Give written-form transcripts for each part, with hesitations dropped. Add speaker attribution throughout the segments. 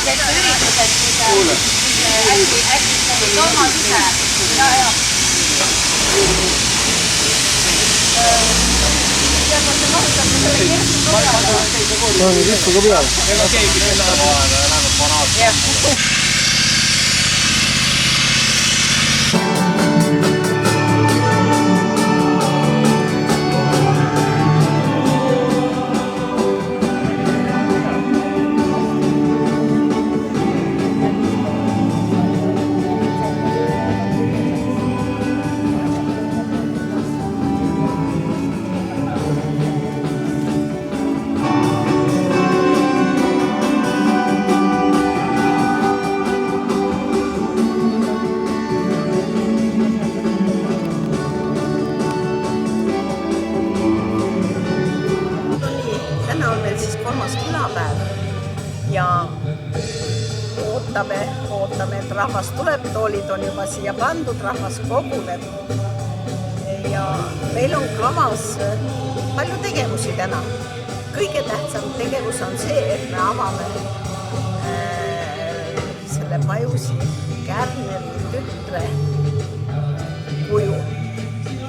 Speaker 1: täna üritused, äkki Toomas ise. Ja.
Speaker 2: No niin, istuko peal?
Speaker 3: Ega keegi selle peale läheb banaat.
Speaker 4: Ja ootame, et rahvas tuleb, toolid on juba siia pandud, rahvas koguneb. Ja meil on kavas palju tegevusi täna. Kõige tähtsam tegevus on see, et me avame selle Pajusi Kärneri tütre kuju.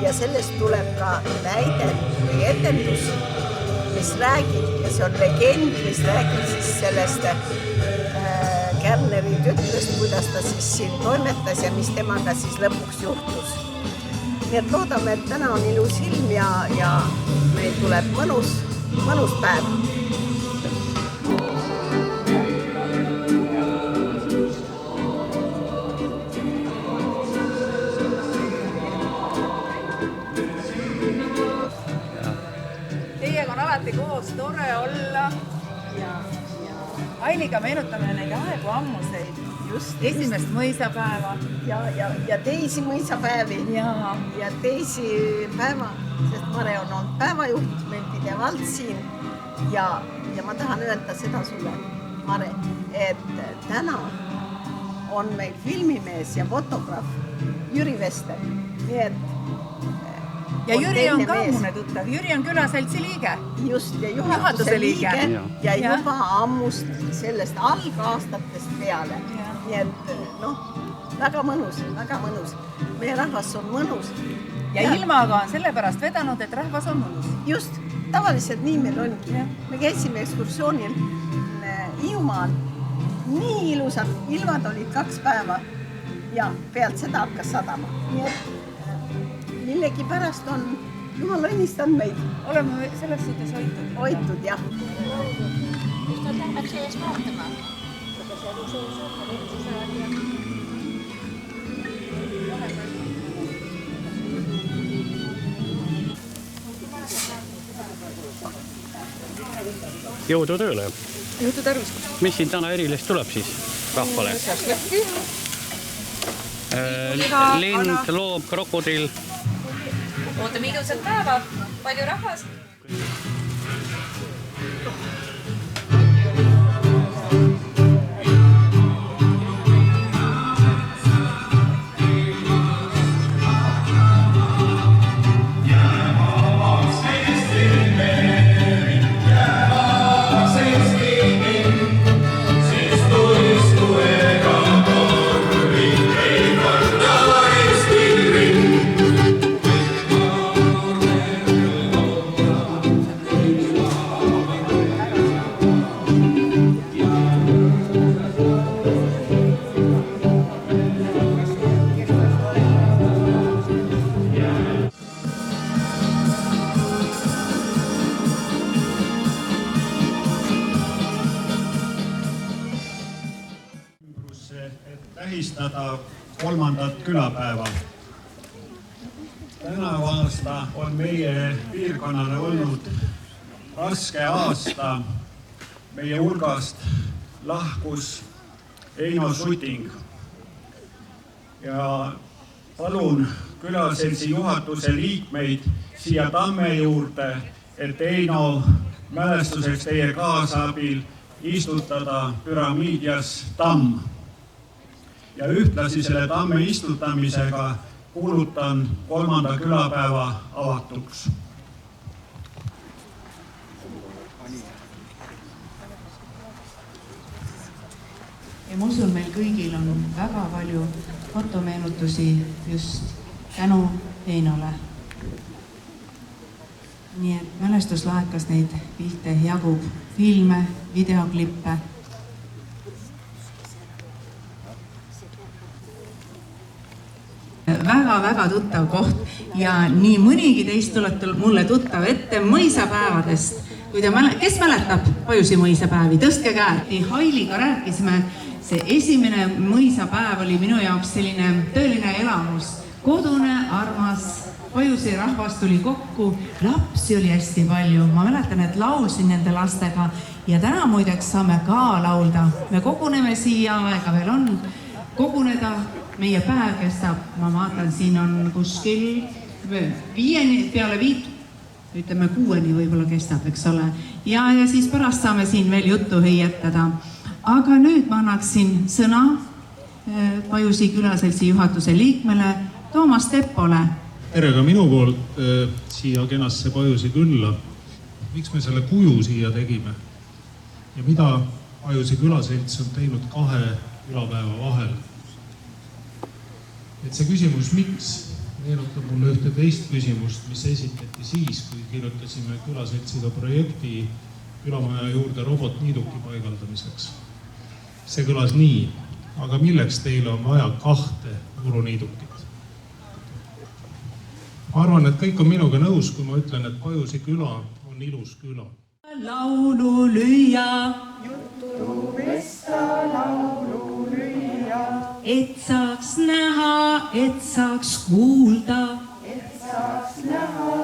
Speaker 4: Ja sellest tuleb ka näide või etendus, mis räägib, ja see on legend, mis räägib siis sellest Kärneri tütrest, kuidas ta siis siin toimetas ja mis temaga siis lõpuks juhtus. Nii et loodame, et täna on ilus ilm ja meil tuleb mõnus päev.
Speaker 1: Teiega on alati koos tore olla. Ainiga meenutame neid aegu ammuseid.
Speaker 4: Just
Speaker 1: esimest mõisapäeva.
Speaker 4: Ja teisi mõisapäevi. Ja teisi päeva, sest Mare on olnud päevajuht meil pidevalt siin. Ja ma tahan öelda seda sulle, Mare, et täna on meil filmimees ja fotograaf Jüri Vester. Nii et
Speaker 1: ja Jüri on ka ammune tuttav. Jüri on külaseltsi liige.
Speaker 4: Just, ja juhatuse liige. Ja juba ammust sellest algaastatest peale. Nii et väga mõnus. Meie rahvas on mõnus.
Speaker 1: Ja ilmaga on sellepärast vedanud, et rahvas on mõnus.
Speaker 4: Just, tavaliselt nii meil ongi. Me käisime ekskursioonil Hiiumaal. Nii ilusad ilmad olid 2 päeva ja pealt seda hakkas sadama. Nii et millegi pärast on Jumal õnnistanud meid.
Speaker 1: Oleme selles suhtes hoitud.
Speaker 4: Hoitud, jah.
Speaker 5: Just nad lähevad sellest vaatama. Aga see on suur võrdsusajad ja...
Speaker 3: Jõudu tööle.
Speaker 1: Jõudu tervis.
Speaker 3: Mis siin täna erilist tuleb siis rahvale? Lind, loom, krokodill.
Speaker 1: Ootame ilusat päeva. Palju rahvast.
Speaker 6: tähistada 3. külapäeva. Tänavu aasta on meie piirkonnale olnud raske aasta. Meie hulgast lahkus Eino Suting. Ja palun külaseltsi juhatuse liikmeid siia tamme juurde, et Eino mälestuseks teie kaasabil istutada püramiidias tamm. Ja ühtlasi selle tamme istutamisega kuulutan 3. külapäeva avatuks.
Speaker 1: Ja ma usun, meil kõigil on väga palju fotomeenutusi just tänu Einole. Nii et mälestuslaekas neid pilte jagub, filme, videoklippe. Väga-väga tuttav koht ja nii mõnigi teist tulete mulle tuttav ette mõisapäevadest. Kes mäletab Pajusi mõisapäevi? Tõstke käed. Hailiga rääkisime, see esimene mõisapäev oli minu jaoks selline tõeline elamus. Kodune, armas, Pajusi rahvas tuli kokku, lapsi oli hästi palju. Ma mäletan, et laulsin nende lastega ja täna muideks saame ka laulda. Me koguneme siia, aega veel on koguneda. Meie päev kestab, ma vaatan, siin on kuskil 5 peale 5, ütleme 6 võib-olla kestab, eks ole. Ja siis pärast saame siin veel juttu heietada. Aga nüüd ma annaksin sõna Pajusi külaseltsi juhatuse liikmele Toomas Teppole.
Speaker 7: Tere ka minu poolt siia kenasse Pajusi külla. Miks me selle kuju siia tegime? Ja mida Pajusi külaselts on teinud 2 külapäeva vahel? Et see küsimus, miks, meenutab mulle ühte teist küsimust, mis esitati siis, kui kirjutasime külaseltsiga projekti külamaja juurde robotniiduki paigaldamiseks. See kõlas nii, aga milleks teile on vaja 2 muruniidukit? Ma arvan, et kõik on minuga nõus, kui ma ütlen, et Pajusi küla on ilus küla.
Speaker 1: Laulu lüüa,
Speaker 8: juttu vesta, laulu lüüa,
Speaker 1: et saaks näha, et saaks kuulda,
Speaker 8: et saaks näha,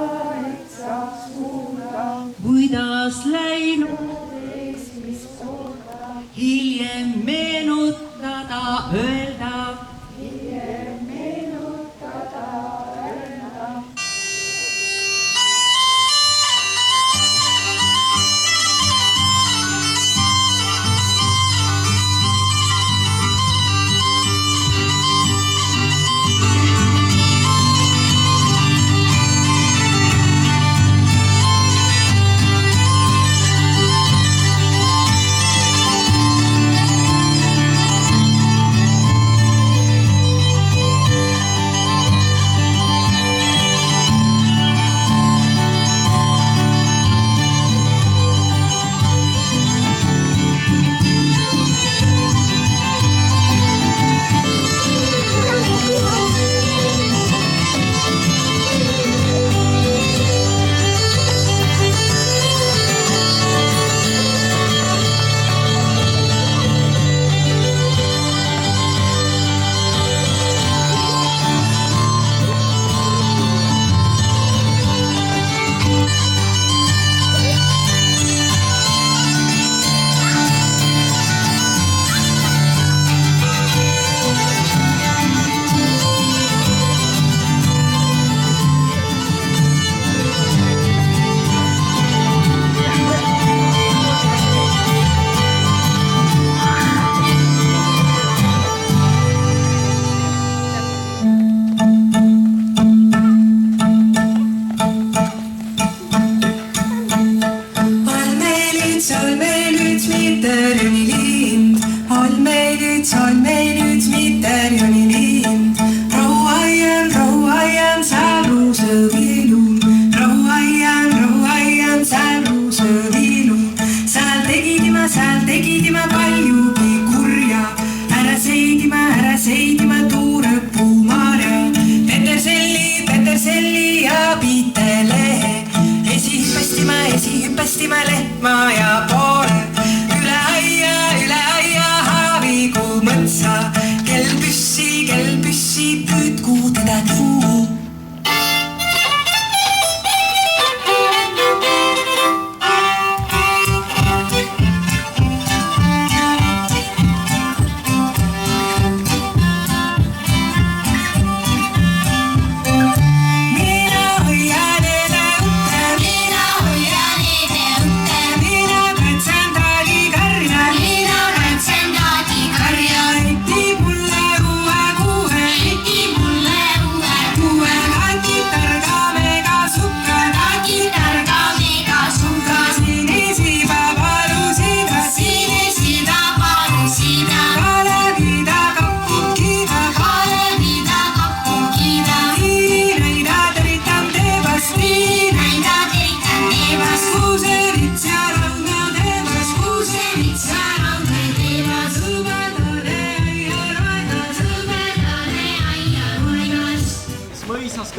Speaker 8: et saaks kuulda,
Speaker 1: kuidas läinud,
Speaker 8: mis korda,
Speaker 1: hiljem meenutada, öelda.
Speaker 8: hiljem meenutada, öelda.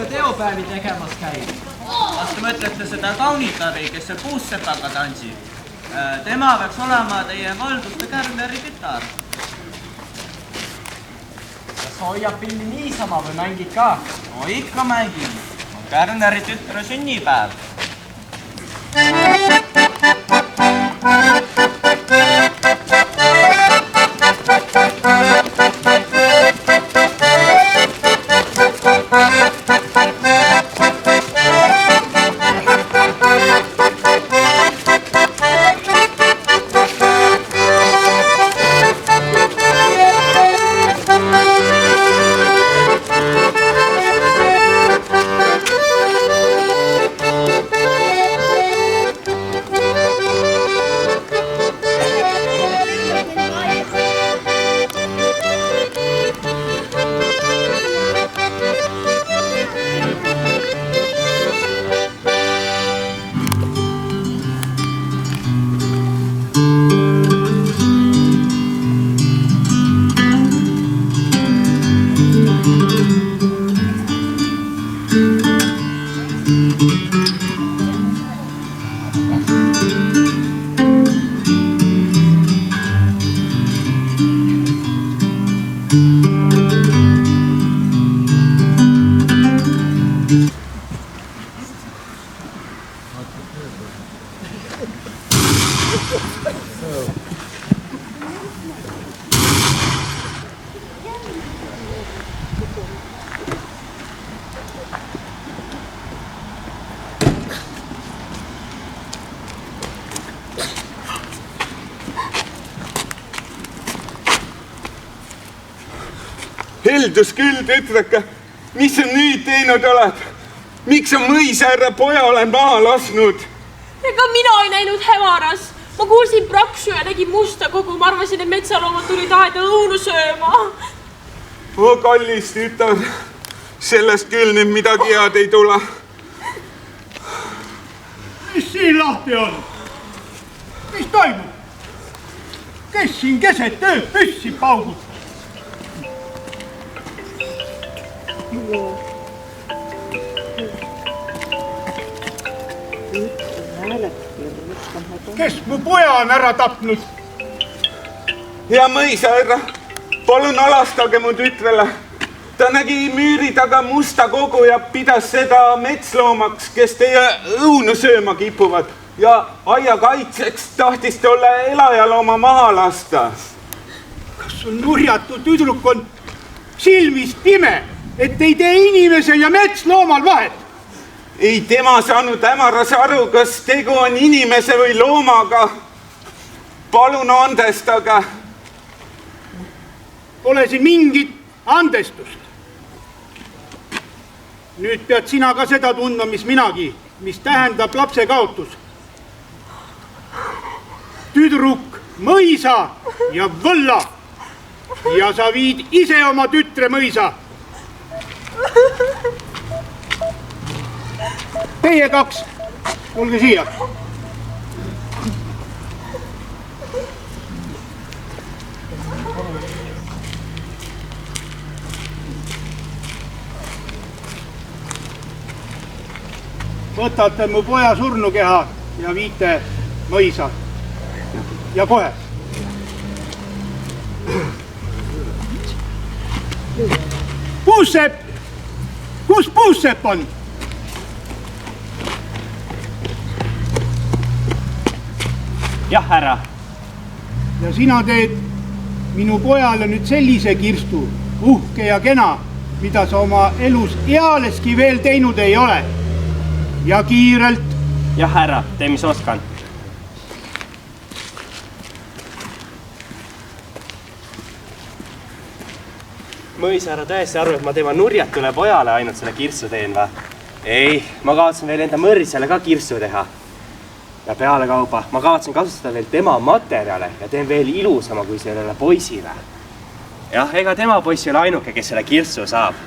Speaker 9: ikka teopäevi tegemas käib.
Speaker 10: Kas te mõtlete seda kaunitari, kes see puussepaga tantsib? Tema peaks olema teie valduste Kärneri tütar.
Speaker 9: Kas hoiab pilli niisama või mängid ka?
Speaker 10: No ikka mängin. Kärneri tütre sünnipäev.
Speaker 11: Heldus küll, tütreke, mis sa nüüd teinud oled? Miks sa mõisärra poja olen maha lasknud?
Speaker 12: Ega mina ei näinud hämaras. Ma kuulsin praksu ja nägin musta kogu. Ma arvasin, et metsaloomad tulid aeda õunu sööma.
Speaker 11: Kallis tütar, sellest küll nüüd midagi head ei tule.
Speaker 6: Mis siin lahti on? Mis toimub? Kes siin keset tööd püssi paugud? Kes mu poja on ära tapnud?
Speaker 11: Ja mõisärra, palun alastage mu tütrele. Ta nägi müüri taga musta kogu ja pidas seda metsloomaks, kes teie õunu sööma kipuvad. Ja aia kaitseks tahtis tolle elajalooma maha lasta.
Speaker 6: Kas sul nurjatu tüdruk on silmis pime, et ei tee inimese ja metsloomal vahet?
Speaker 11: Ei tema saanud hämaras aru, kas tegu on inimese või loomaga. Palun andestage.
Speaker 6: Pole siin mingit andestust. Nüüd pead sina ka seda tundma, mis minagi, mis tähendab lapse kaotus. Tüdruk, mõisa ja võlla. Ja sa viid ise oma tütre mõisa. Teie kaks, tulge siia. Võtate mu poja surnukeha ja viite mõisa. Ja kohe. Puussepp! Kus Puussepp on?
Speaker 9: Jah, härra.
Speaker 6: Ja sina teed minu pojale nüüd sellise kirstu, uhke ja kena, mida sa oma elus ealeski veel teinud ei ole. Ja kiirelt.
Speaker 9: Jah, härra, tee mis oskan. Mõisärra tõesti arvu, et ma tema nurjatule pojale ainult selle kirstu teen või? Ei, ma kavatsen veel enda mõrrisele ka kirstu teha. Ja peale kauba, ma kavatsen kasutada veel tema materjale ja teen veel ilusama kui sellele poisile. Jah, ega tema poiss ei ole ainuke, kes selle kirstu saab.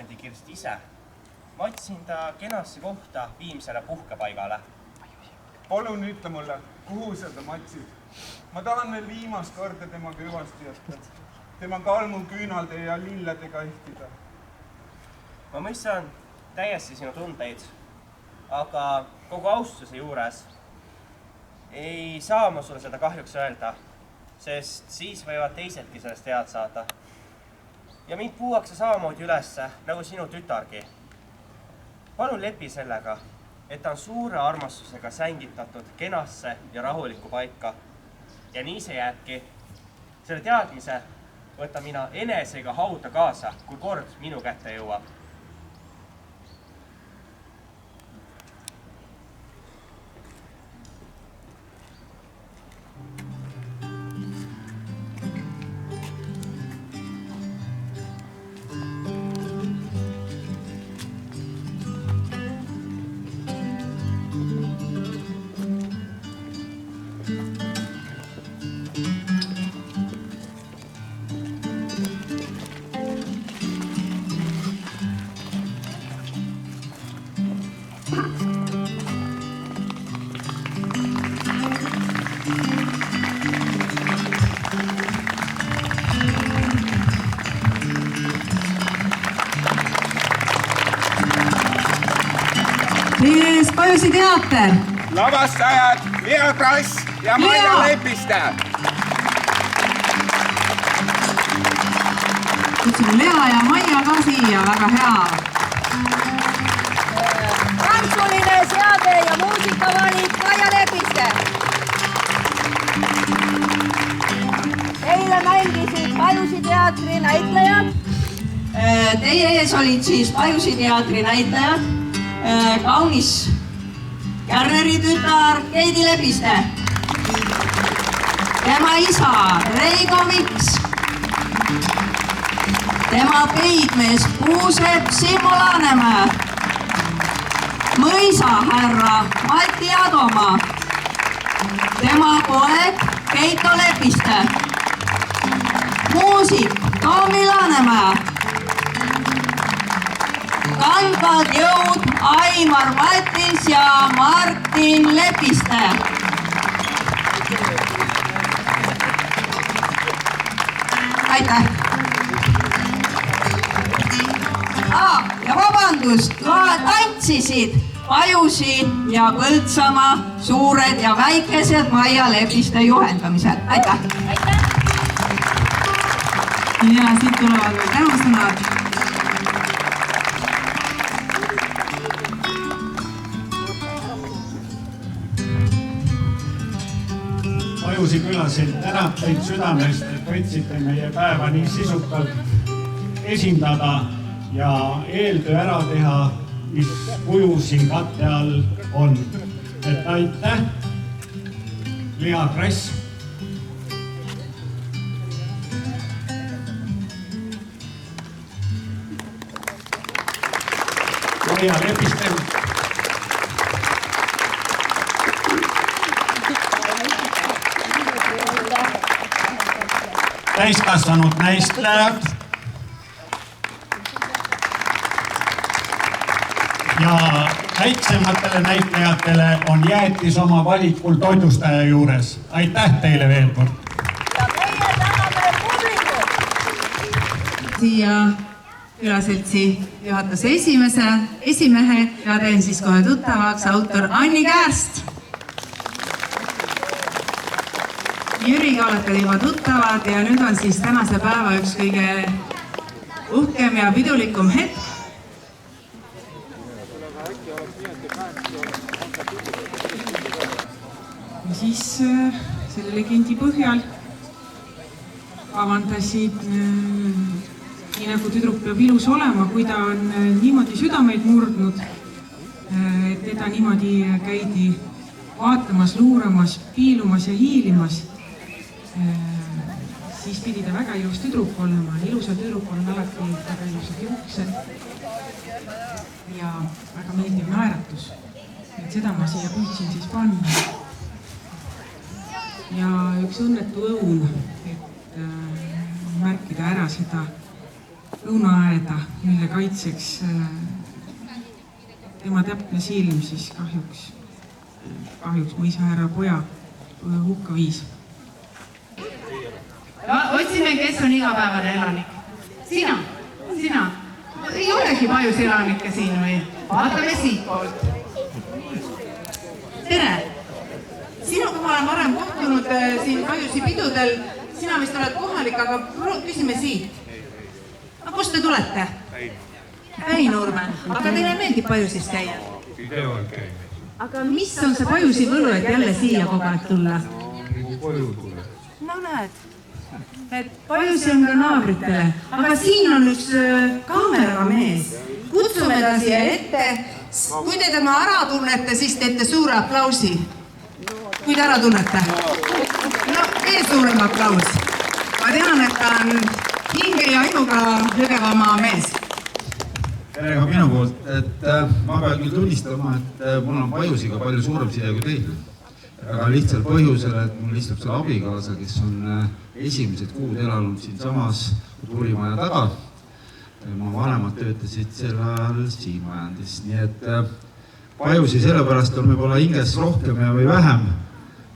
Speaker 9: pandi Kirst ise. Ma otsin ta kenasse kohta viimsele puhkepaigale.
Speaker 11: Palun ütle mulle, kuhu sa ta matsid? Ma tahan veel viimast korda tema kõvasti jätta. Tema kalmu küünalde ja lilledega ehtida.
Speaker 9: Ma mõistan täiesti sinu tundeid, aga kogu austuse juures ei saa ma sulle seda kahjuks öelda, sest siis võivad teisedki sellest head saada. Ja mind puuakse samamoodi ülesse, nagu sinu tütargi. Palun lepi sellega, et ta on suure armastusega sängitatud kenasse ja rahulikku paika. Ja nii see jääbki. Selle teadmise võtta mina enesega hauda kaasa, kui kord minu kätte jõuab.
Speaker 1: Pajusi teater.
Speaker 11: Lavastajad Lea Krass ja Maia Lepiste.
Speaker 1: Kutsun Lea ja Maia ka siia, väga hea.
Speaker 13: Tantsuline seade ja muusikavalik Maia Lepiste. Eile mängisid Pajusi teatri näitlejad. Teie ees olid siis Pajusi teatri näitlejad. Kaunis Kärneri tütar Keidi Lepiste. Tema isa Reigo Miks. Tema peidmees Puusepp Simmo Laanemäe. Mõisahärra Mati Adomaa. Tema poeg Keito Lepiste. Muusik Toomi Laanemäe. Kandvad jõud Aimar Matis ja Martin Lepiste. Aitäh! Ja vabandust, tantsisid Pajusi ja Põltsamaa suured ja väikesed Maia Lepiste juhendamisel. Aitäh!
Speaker 1: Ja siit tulevad veel tänusõnad.
Speaker 7: Pajusi külasid tänab teid südamest, et võtsite meie päeva nii sisukalt esindada ja eeltöö ära teha, mis kuju siin katte all on. Et aitäh, Lea Krass. Maia Lepiste. Täiskasvanud näitlejad ja väiksematele näitlejatele on jäätis oma valikul toitlustaja juures. Aitäh teile veel kord!
Speaker 13: Ja meie täname publikut!
Speaker 1: Siia külaseltsi juhatuse esimehe ja teen siis kohe tuttavaks autor Anni Kärst. Jüriga olete juba tuttavad ja nüüd on siis tänase päeva üks kõige uhkem ja pidulikum hetk. Ja siis selle legendi põhjal avandasid, nii nagu tüdruk peab ilus olema, kui ta on niimoodi südameid murdnud, et teda niimoodi käidi vaatamas, luuramas, piilumas ja hiilimas. Siis pidi ta väga ilus tüdruk olema. Ilusal tüdrukul on alati väga ilusad juuksed ja väga meeldiv naeratus. Et seda ma siia püüdsin siis panna. Ja üks õnnetu õun, et märkida ära seda
Speaker 14: õunaaeda, mille kaitseks tema täpne silm siis kahjuks mõisahärra poja hukka viis.
Speaker 1: Otsime, kes on igapäevane elanik. Sina. Ei olegi Pajus elanikke siin või? Vaatame siit poolt. Tere! Sinuga ma olen varem kohtunud siin Pajusi pidudel. Sina vist oled kohalik, aga küsime siit. Kust te tulete? Päinurme. Aga teile meeldib Pajusis käia?
Speaker 15: Pidevalt käime.
Speaker 1: Aga mis on see Pajusi võlu, et jälle siia kogu aeg tulla?
Speaker 15: Koju tule.
Speaker 1: No näed, et Pajusi on ka naabritele. Aga siin on üks kaameraga mees. Kutsume ta siia ette. Kui te tema ära tunnete, siis teete suure aplausi. Kui te ära tunnete? No, veel suurem aplaus. Ma tean, et ta on hinge ja ajuga Jõgevamaa mees.
Speaker 16: Tere ka minu poolt, et ma pean küll tunnistama, et mul on Pajusiga palju suurem side kui teil. Väga lihtsal põhjusel, et mul istub selle abikaasa, kes on esimesed kuud elanud siin samas tuulimaja taga. Ma vanemad töötasid sel ajal siin majandis, nii et Pajusi sellepärast on võib-olla hinges rohkem või vähem,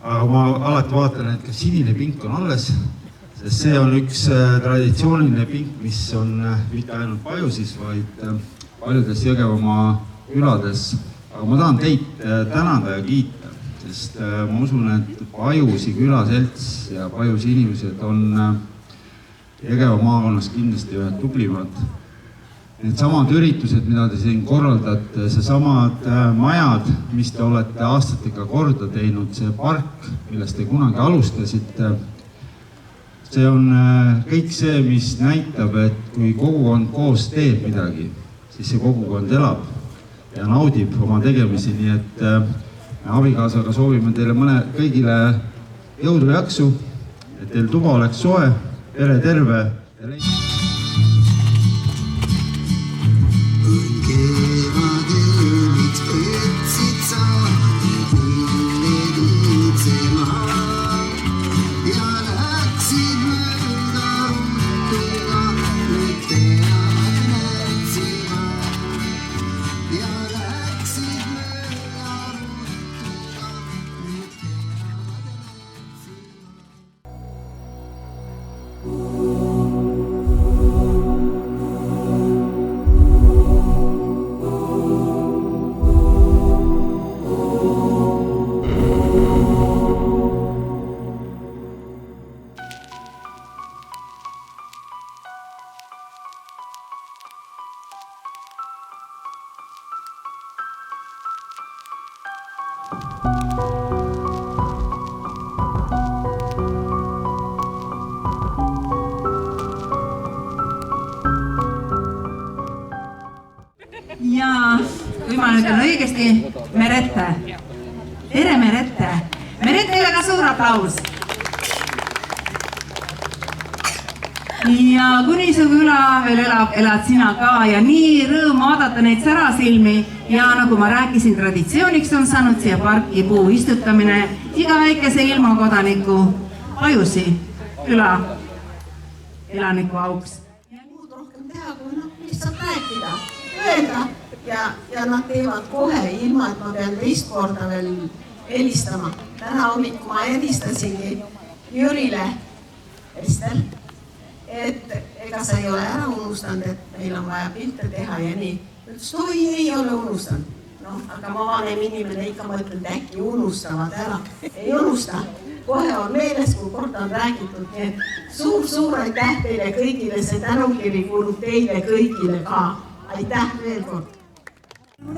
Speaker 16: aga ma alati vaatan, et kas sinine pink on alles, sest see on üks traditsiooniline pink, mis on mitte ainult Pajusis, vaid paljudes Jõgevamaa külades. Aga ma tahan teid tänada ja kiita, sest ma usun, et Pajusi külaselts ja Pajusi inimesed on Jõgeva maakonnas kindlasti ühed tublimad. Need samad üritused, mida te siin korraldate, see samad majad, mis te olete aastatega korda teinud, see park, millest te kunagi alustasite, see on kõik see, mis näitab, et kui kogukond koos teeb midagi, siis see kogukond elab ja naudib oma tegemisi, nii et abikaasaga soovime teile kõigile jõudu ja jaksu, et teil tuba oleks soe, pere terve ja leid.
Speaker 1: Ja kui ma nüüd on õigesti, Merete. Tere, Merete. Meretele ka suur aplaus. Ja kuni su küla veel elad sina ka ja nii rõõm vaadata neid särasilmi ja nagu ma rääkisin, traditsiooniks on saanud siia parki puu istutamine iga väikese ilmakodaniku Pajusi küla elaniku auks.
Speaker 4: Muud rohkem teha, kui lihtsalt rääkida, öelda ja nad teevad kohe ilma, et ma pean teist korda veel helistama. Täna hommiku ma helistasingi Jürile Estel, et ega sa ei ole ära unustanud, et meil on vaja pilte teha ja nii. Ütles, oi, ei ole unustanud. No, aga ma vanem inimene ikka mõtlen, et äkki unustavad ära. Ei unusta. Kohe on meeles, kui kord on räägitud, et suur aitäh teile kõigile, see tänukiri kuulub teile kõigile ka. Aitäh veel kord.
Speaker 17: Kui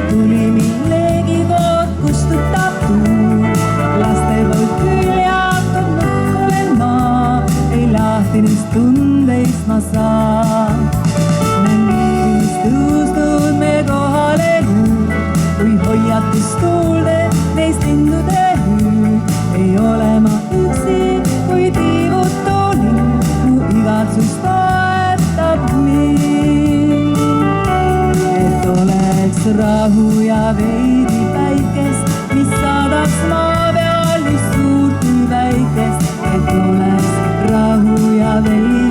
Speaker 17: tuli millegi kood kustutab tuul, laste poolt küll jaotab nukkulen maa, ei lahti neist tundeist ma saan. Nängist tõustud me kohale kuul, kui hoiatus kuulde neist lindude hüül. Ei ole ma üksi, kui tiivutu linn, mu igatsus toetab mind. Et oleks rahu ja veidi päikest, mis saadaks maa peal nii suurt kui väikest. Et oleks rahu ja veidi